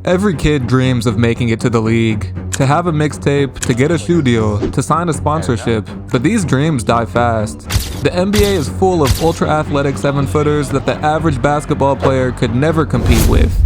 Every kid dreams of making it to the league, to have a mixtape, to get a shoe deal, to sign a sponsorship, but these dreams die fast. The NBA is full of ultra-athletic 7-footers that the average basketball player could never compete with.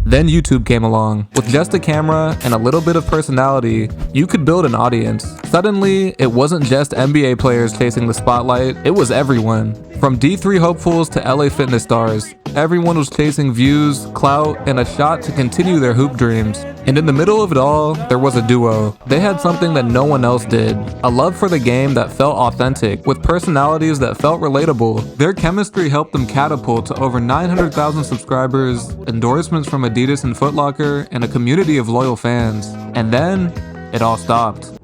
Then YouTube came along. With just a camera and a little bit of personality, you could build an audience. Suddenly, it wasn't just NBA players chasing the spotlight, it was everyone. From D3 hopefuls to LA fitness stars, everyone was chasing views, clout, and a shot to continue their hoop dreams. And in the middle of it all, there was a duo. They had something that no one else did. A love for the game that felt authentic, with personalities that felt relatable. Their chemistry helped them catapult to over 900,000 subscribers, endorsements from Adidas and Foot Locker, and a community of loyal fans. And then, it all stopped.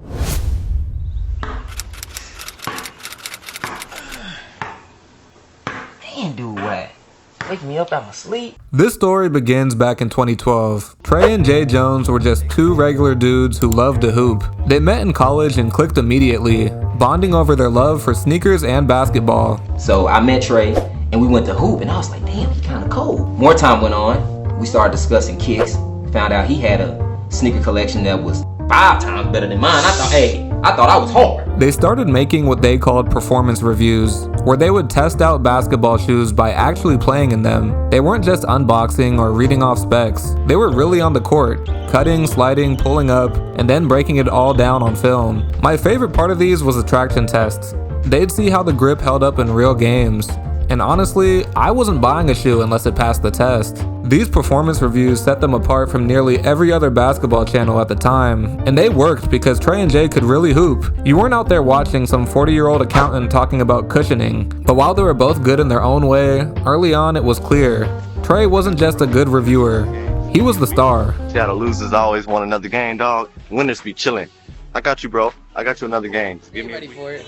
Damn, dude, what? Wake me up out of my sleep. This story begins back in 2012. Tre and Jay Jones were just two regular dudes who loved to hoop. They met in college and clicked immediately, bonding over their love for sneakers and basketball. So I met Tre and we went to hoop and I was like, damn, he kind of cold. More time went on. We started discussing kicks. Found out he had a sneaker collection that was 5 times better than mine. I thought I was hard. They started making what they called performance reviews, where they would test out basketball shoes by actually playing in them. They weren't just unboxing or reading off specs. They were really on the court, cutting, sliding, pulling up, and then breaking it all down on film. My favorite part of these was the traction tests. They'd see how the grip held up in real games. And honestly, I wasn't buying a shoe unless it passed the test. These performance reviews set them apart from nearly every other basketball channel at the time. And they worked because Tre and Jay could really hoop. You weren't out there watching some 40-year-old accountant talking about cushioning. But while they were both good in their own way, early on it was clear. Tre wasn't just a good reviewer. He was the star. Yeah, the losers always want another game, dog. Winners be chilling. I got you, bro. I got you another game. Get ready for it.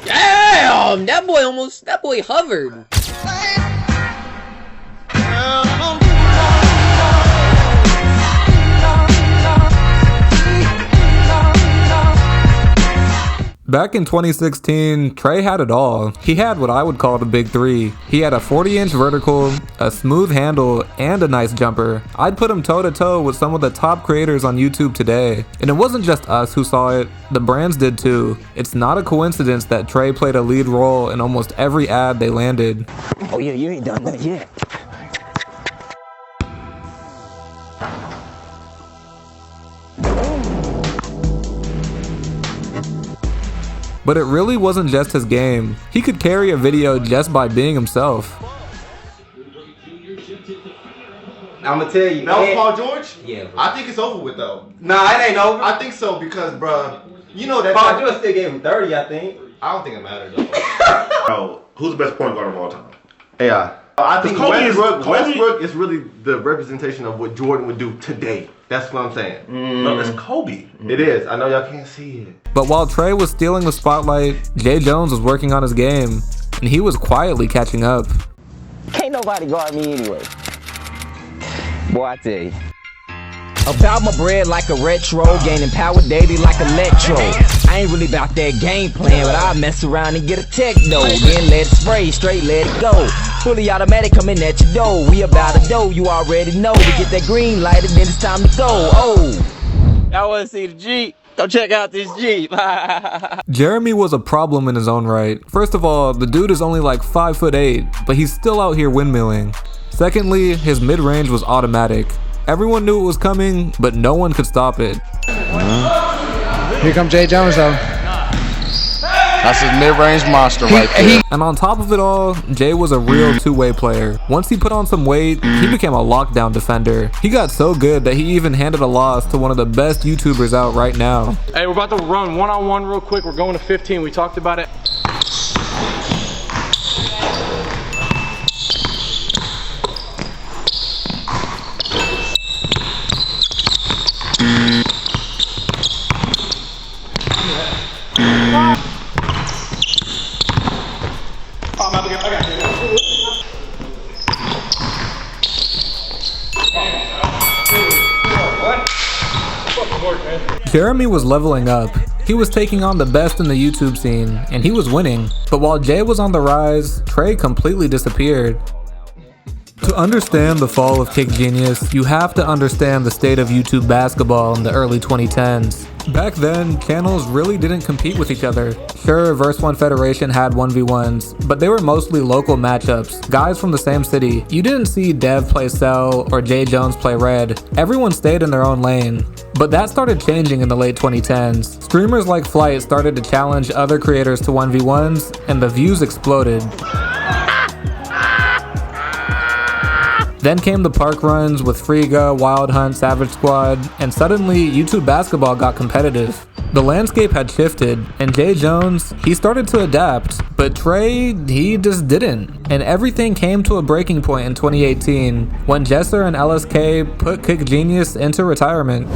Damn! That boy hovered. Back in 2016, Tre had it all. He had what I would call the big three. He had a 40-inch vertical, a smooth handle, and a nice jumper. I'd put him toe-to-toe with some of the top creators on YouTube today. And it wasn't just us who saw it, the brands did too. It's not a coincidence that Tre played a lead role in almost every ad they landed. Oh yeah, you ain't done that yet. But it really wasn't just his game. He could carry a video just by being himself. I'ma tell you. That was Paul George? Yeah. Bro. I think it's over with though. Nah, it ain't over. I think so because, bruh, you know that. Paul George still gave him 30, I think. I don't think it matters though. Bro, who's the best point guard of all time? AI. I think Westbrook Westbrook is really the representation of what Jordan would do today. That's what I'm saying. No, it's Kobe. It is. I know y'all can't see it. But while Tre was stealing the spotlight, Jay Jones was working on his game, and he was quietly catching up. Can't nobody guard me anyway. Boy, I tell you. About my bread like a retro, gaining power daily like electro. I ain't really about that game plan, but I mess around and get a techno. Then let it spray, straight let it go. Fully automatic coming at your door. We about to dough, you already know. We get that green light and then it's time to go. Oh, y'all wanna see the Jeep? Go check out this Jeep. Jeremy was a problem in his own right. First of all, the dude is only like 5'8", but he's still out here windmilling. Secondly, his mid-range was automatic. Everyone knew it was coming, but no one could stop it. Here comes Jay Jones though. That's his mid-range monster right there. And on top of it all, Jay was a real two-way player. Once he put on some weight, he became a lockdown defender. He got so good that he even handed a loss to one of the best YouTubers out right now. Hey, we're about to run one-on-one real quick. We're going to 15. We talked about it. Jeremy was leveling up. He was taking on the best in the YouTube scene, and he was winning. But while Jay was on the rise, Tre completely disappeared. To understand the fall of KickGenius, you have to understand the state of YouTube basketball in the early 2010s. Back then, channels really didn't compete with each other. Sure, Verse 1 Federation had 1v1s, but they were mostly local matchups, guys from the same city. You didn't see Dev play Cell or Jay Jones play Red. Everyone stayed in their own lane. But that started changing in the late 2010s. Streamers like Flight started to challenge other creators to 1v1s, and the views exploded. Then came the park runs with Friga, Wild Hunt, Savage Squad, and suddenly YouTube basketball got competitive. The landscape had shifted, and Jay Jones, he started to adapt, but Tre, he just didn't. And everything came to a breaking point in 2018, when Jesser and LSK put KickGenius into retirement.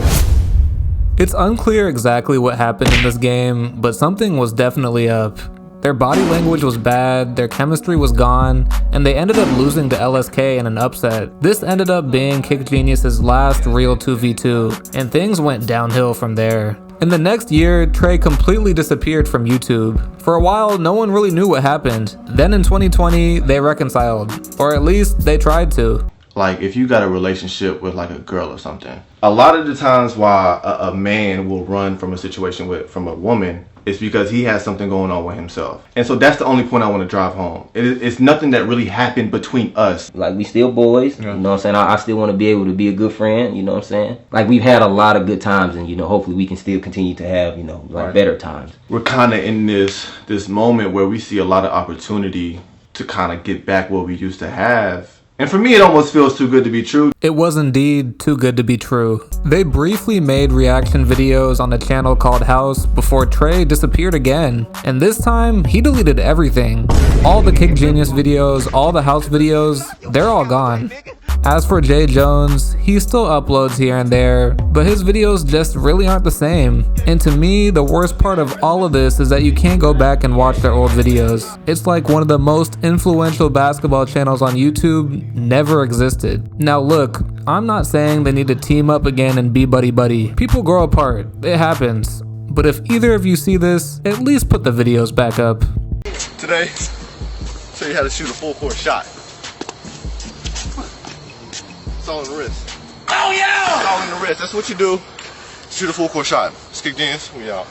It's unclear exactly what happened in this game, but something was definitely up. Their body language was bad, their chemistry was gone, and they ended up losing to LSK in an upset. This ended up being KickGenius' last real 2v2, and things went downhill from there. In the next year, Tre completely disappeared from YouTube. For a while, no one really knew what happened. Then in 2020, they reconciled, or at least they tried to. Like, if you got a relationship with like a girl or something, a lot of the times why a man will run from a situation from a woman is because he has something going on with himself. And so that's the only point I want to drive home. It's nothing that really happened between us. Like, we still boys, you know what I'm saying? I still want to be able to be a good friend, you know what I'm saying? Like, we've had a lot of good times, and, you know, hopefully we can still continue to have, you know, like, better times. We're kind of in this moment where we see a lot of opportunity to kind of get back what we used to have. And for me, it almost feels too good to be true. It was indeed too good to be true. They briefly made reaction videos on a channel called House before Tre disappeared again. And this time, he deleted everything. All the KickGenius videos, all the House videos, they're all gone. As for Jay Jones, he still uploads here and there, but his videos just really aren't the same. And to me, the worst part of all of this is that you can't go back and watch their old videos. It's like one of the most influential basketball channels on YouTube never existed. Now look, I'm not saying they need to team up again and be buddy-buddy. People grow apart, it happens. But if either of you see this, at least put the videos back up. Today, show you how to shoot a full court shot. It's all in the wrist. Oh yeah! It's all in the wrist. That's what you do. Shoot a full court shot. It's KickGenius. We out.